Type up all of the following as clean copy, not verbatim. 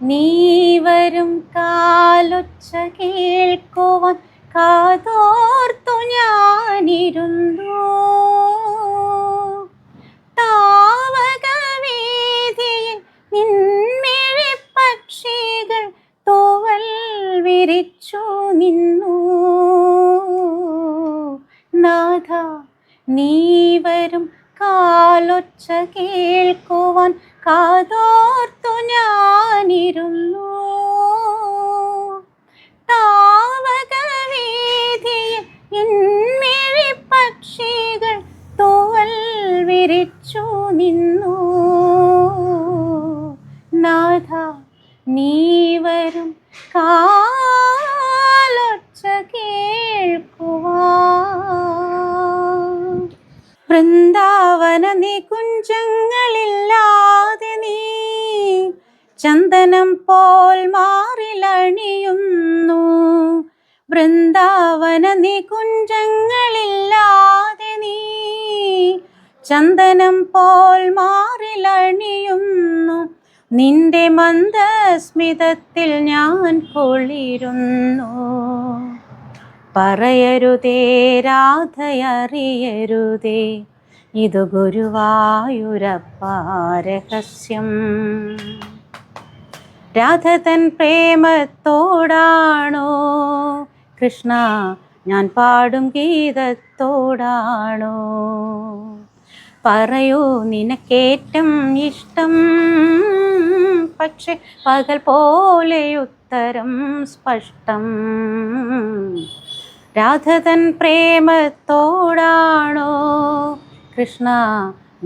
നീ വരും കാലൊച്ച കേൾക്കുവാൻ കാതോർത്തു ഞാനിരുന്നു. താവകവേദിയിൽ നിൻമിഴിപ്പക്ഷികൾ തൂവൽ വിരിച്ചു നിന്നു. നാഥ, നീ വരും കാലൊച്ച കേൾക്കുവാൻ കാതോർത്തു ഞാനിരുന്നു. താവകവേദിയിൽ നിൻമിഴിപ്പക്ഷികൾ തൂവൽ വിരിച്ചു നിന്നു. നാഥ, നീ വരും കാലൊച്ച കേൾക്കുവാൻ. വൃന്ദാവന നികുഞ്ചങ്ങളില്ലാതെ നീ ചന്ദനം പോൽ മാറിലണിയുന്നു. വൃന്ദാവന നികുഞ്ചങ്ങളില്ലാതെ നീ ചന്ദനം പോൽ മാറിലണിയുന്നു. നിന്റെ മന്ദസ്മിതത്തിൽ ഞാൻ കുളിരുന്നു. പറയരുതേ രാധയറിയരുതേ, ഇതു ഗുരുവായൂരപ്പാ രഹസ്യം. രാധ തൻ പ്രേമത്തോടാണോ കൃഷ്ണ ഞാൻ പാടും ഗീതത്തോടാണോ? പറയൂ നിനക്കേറ്റം ഇഷ്ടം, പക്ഷെ പകൽ പോലെ ഉത്തരം സ്പഷ്ടം. രാധ തൻ പ്രേമത്തോടാണോ കൃഷ്ണ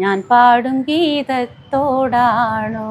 ഞാൻ പാടും ഗീതത്തോടാണോ?